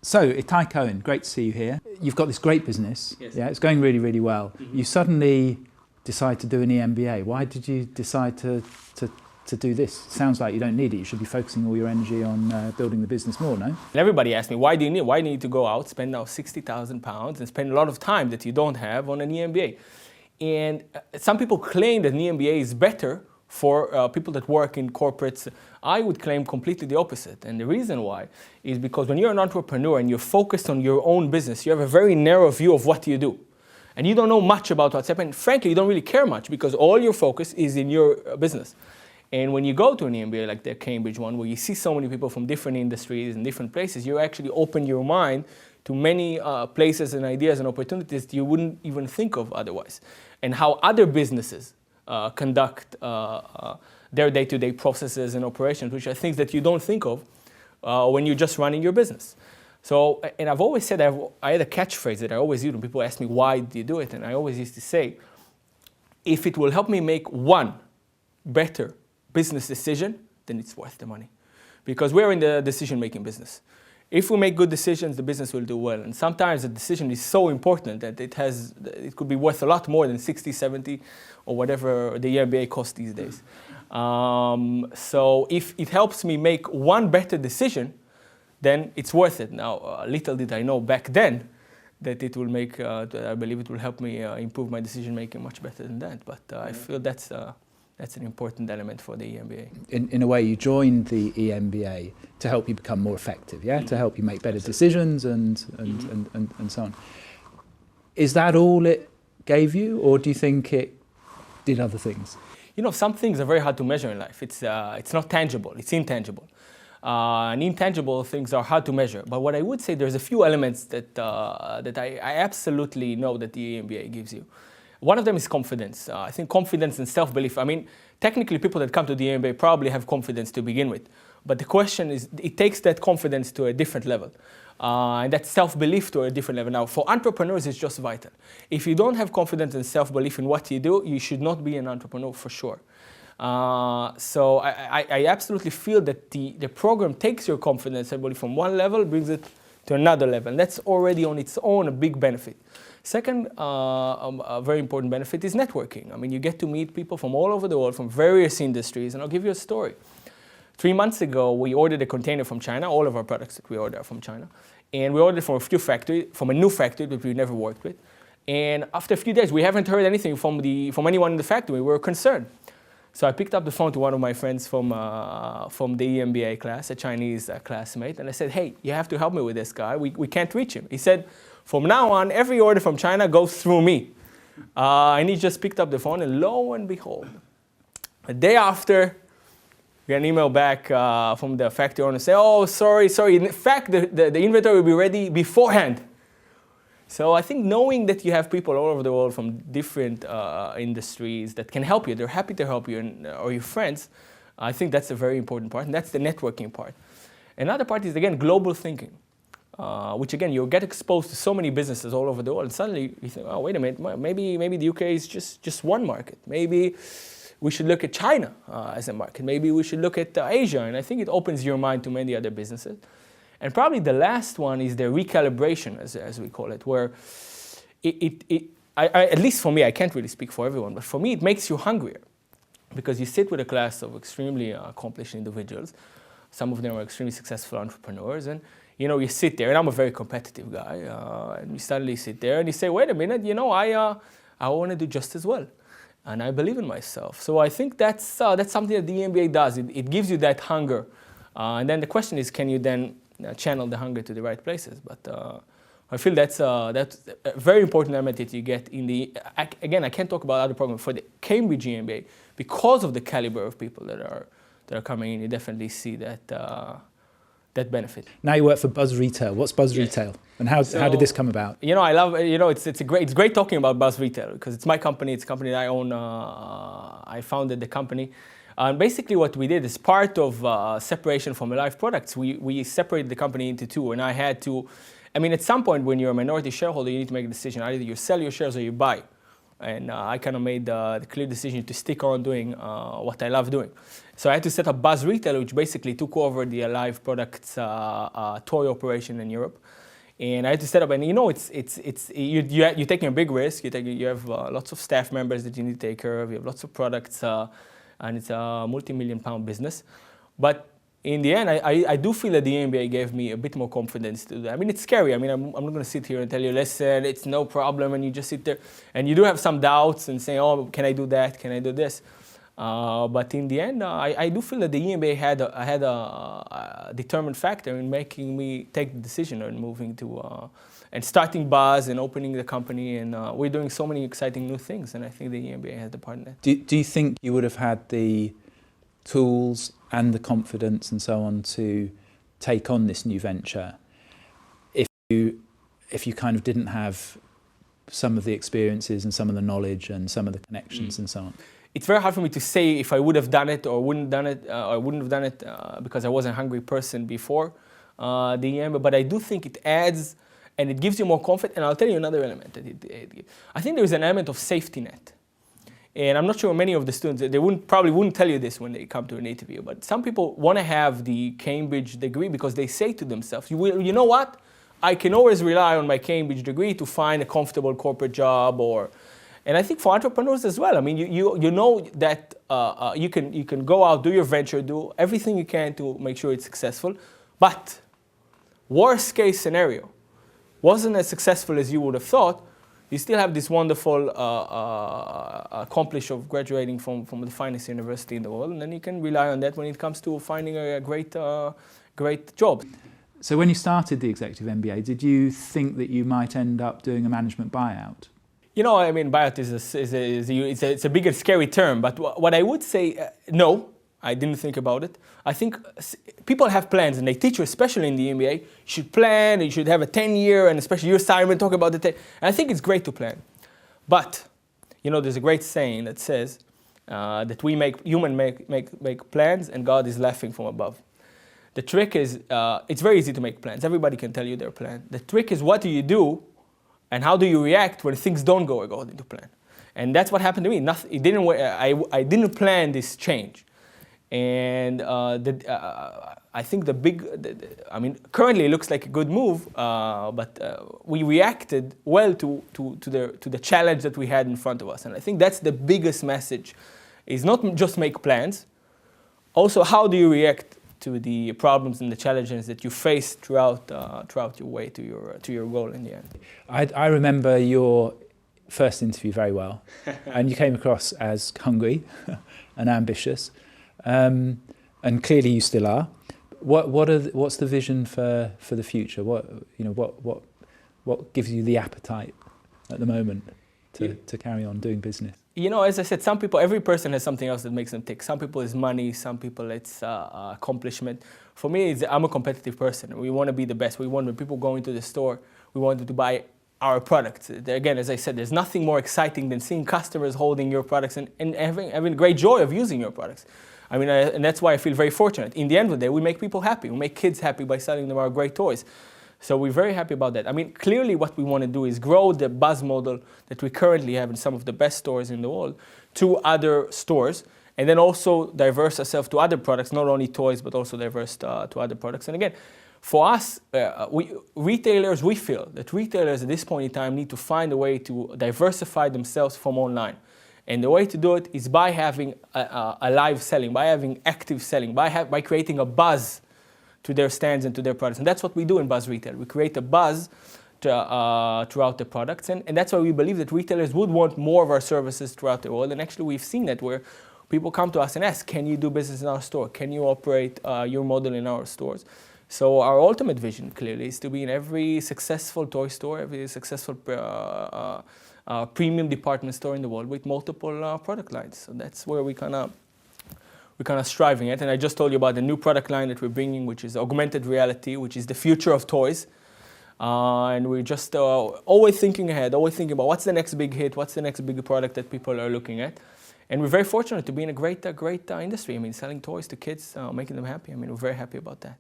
So, Itai Cohen, great to see you here. You've got this great business. Yes. Yeah, it's going really, really well. You suddenly decide to do an EMBA. Why did you decide to do this? Sounds like you don't need it. You should be focusing all your energy on building the business more, no? And everybody asks me, why do you need to go out, spend now £60,000 and spend a lot of time that you don't have on an EMBA? And some people claim that an EMBA is better for people that work in corporates. I would claim completely the opposite. And the reason why is because when you're an entrepreneur and you're focused on your own business, you have a very narrow view of what you do. And you don't know much about what's happening. Frankly, you don't really care much because all your focus is in your business. And when you go to an EMBA like the Cambridge one, where you see so many people from different industries and different places, you actually open your mind to many places and ideas and opportunities that you wouldn't even think of otherwise. And how other businesses conduct their day-to-day processes and operations, which are things that you don't think of when you're just running your business. So, and I've always said, I had a catchphrase that I always use when people ask me, why do you do it? And I always used to say, if it will help me make one better business decision, then it's worth the money. Because we're in the decision-making business. If we make good decisions, the business will do well. And sometimes the decision is so important that it could be worth a lot more than 60, 70, or whatever the EMBA costs these days. So if it helps me make one better decision, then it's worth it. Now, little did I know back then that it will make, I believe it will help me improve my decision-making much better than that. But I feel that's an important element for the EMBA. In a way, you joined the EMBA to help you become more effective, yeah? To help you make better decisions and so on. Is that all it gave you, or do you think it did other things? You know, some things are very hard to measure in life. It's not tangible, it's intangible. And intangible things are hard to measure. But what I would say, there's a few elements that I absolutely know that the EMBA gives you. One of them is confidence. I think confidence and self-belief. I mean, technically people that come to the EMBA probably have confidence to begin with. But the question is, it takes that confidence to a different level. And that self-belief to a different level. Now, for entrepreneurs, it's just vital. If you don't have confidence and self-belief in what you do, you should not be an entrepreneur for sure. So I absolutely feel that the program takes your confidence and belief from one level, brings it to another level. And that's already on its own a big benefit. Second, a very important benefit is networking. I mean, you get to meet people from all over the world, from various industries, and I'll give you a story. 3 months ago, we ordered a container from China. All of our products that we order are from China. And we ordered from a new factory that we never worked with. And after a few days, we haven't heard anything from anyone in the factory. We were concerned. So I picked up the phone to one of my friends from the EMBA class, a Chinese classmate, and I said, hey, you have to help me with this guy. We can't reach him. He said, from now on, every order from China goes through me. And he just picked up the phone, and lo and behold, a day after, we got an email back from the factory owner saying, oh, sorry. In fact, the inventory will be ready beforehand. So I think knowing that you have people all over the world from different industries that can help you, they're happy to help you, or your friends, I think that's a very important part, and that's the networking part. Another part is, again, global thinking. Which again, you get exposed to so many businesses all over the world, and suddenly you think, oh, wait a minute, maybe the UK is just one market. Maybe we should look at China as a market. Maybe we should look at Asia, and I think it opens your mind to many other businesses. And probably the last one is the recalibration, as we call it, where at least for me, I can't really speak for everyone, but for me, it makes you hungrier. Because you sit with a class of extremely accomplished individuals. Some of them are extremely successful entrepreneurs, and you sit there, and I'm a very competitive guy, and you suddenly sit there and you say, wait a minute, I want to do just as well. And I believe in myself. So I think that's something that the EMBA does. It gives you that hunger. And then the question is, can you then channel the hunger to the right places? But I feel that's a very important element that you get in the, again, I can't talk about other programs. For the Cambridge EMBA, because of the caliber of people that are coming in, you definitely see that benefit. Now you work for Buzz Retail. What's Buzz Retail, and how did this come about? I love. It's great talking about Buzz Retail because it's my company. It's a company that I own. I founded the company. And basically, what we did is part of separation from Alive Products. We separated the company into two, and I had to. I mean, at some point, when you're a minority shareholder, you need to make a decision. Either you sell your shares or you buy. And I kind of made the clear decision to stick on doing what I love doing. So I had to set up Buzz Retail, which basically took over the Alive Products toy operation in Europe. And I had to set up, and you're taking a big risk. You have lots of staff members that you need to take care of. You have lots of products, and it's a multi-million-pound business. But in the end, I do feel that the EMBA gave me a bit more confidence to do that. I mean, it's scary. I mean, I'm not going to sit here and tell you, listen, it's no problem, and you just sit there. And you do have some doubts and say, oh, can I do that? Can I do this? But in the end, I do feel that the EMBA had a determined factor in making me take the decision and moving to and starting Buzz and opening the company. And we're doing so many exciting new things, and I think the EMBA has the part in that. Do you think you would have had the tools and the confidence and so on to take on this new venture if you kind of didn't have some of the experiences and some of the knowledge and some of the connections and so on? It's very hard for me to say if I would have done it or wouldn't have done it because I wasn't a hungry person before the EMBA, but I do think it adds and it gives you more confidence. And I'll tell you another element that it gives. I think there is an element of safety net. And I'm not sure many of the students, they probably wouldn't tell you this when they come to an interview, but some people want to have the Cambridge degree because they say to themselves, you know what? I can always rely on my Cambridge degree to find a comfortable corporate job and I think for entrepreneurs as well. I mean, you know that you can go out, do your venture, do everything you can to make sure it's successful, but worst case scenario, wasn't as successful as you would have thought, you still have this wonderful accomplishment of graduating from the finest university in the world, and then you can rely on that when it comes to finding a great job. So when you started the Executive MBA, did you think that you might end up doing a management buyout? You know, I mean, buyout is a big and scary term, but what I would say, no, I didn't think about it. I think people have plans, and they teach you, especially in the EMBA, you should plan, you should have a 10-year, and especially your Simon talk about the 10. And I think it's great to plan. But, you know, there's a great saying that says that humans make plans, and God is laughing from above. The trick is, it's very easy to make plans. Everybody can tell you their plan. The trick is, what do you do, and how do you react when things don't go according to plan? And that's what happened to me. I didn't plan this change. And I think currently it looks like a good move, but we reacted well to the challenge that we had in front of us. And I think that's the biggest message, is not just make plans, also how do you react to the problems and the challenges that you face throughout your way to your goal in the end. I remember your first interview very well, and you came across as hungry and ambitious. And clearly you still are. What's the vision for the future? What gives you the appetite at the moment to carry on doing business? You know, as I said, every person has something else that makes them tick. Some people it's money, some people it's accomplishment. For me, I'm a competitive person. We want to be the best. When people go into the store, we want them to buy our products. Again, as I said, there's nothing more exciting than seeing customers holding your products and having great joy of using your products. I mean, and that's why I feel very fortunate. In the end of the day, we make people happy. We make kids happy by selling them our great toys. So we're very happy about that. I mean, clearly what we want to do is grow the Buzz model that we currently have in some of the best stores in the world to other stores, and then also diverse ourselves to other products, not only toys, but also diverse to other products. And again, for us, we feel that retailers at this point in time need to find a way to diversify themselves from online. And the way to do it is by having a live selling, by having active selling, by creating a buzz to their stands and to their products. And that's what we do in Buzz Retail. We create a buzz throughout the products. And that's why we believe that retailers would want more of our services throughout the world. And actually we've seen that where people come to us and ask, can you do business in our store? Can you operate your model in our stores? So our ultimate vision clearly is to be in every successful toy store, every successful premium department store in the world with multiple product lines. So that's where we're kind of striving at. And I just told you about the new product line that we're bringing, which is augmented reality, which is the future of toys. And we're just always thinking ahead, always thinking about what's the next big hit, what's the next big product that people are looking at. And we're very fortunate to be in a great industry. I mean, selling toys to kids, making them happy. I mean, we're very happy about that.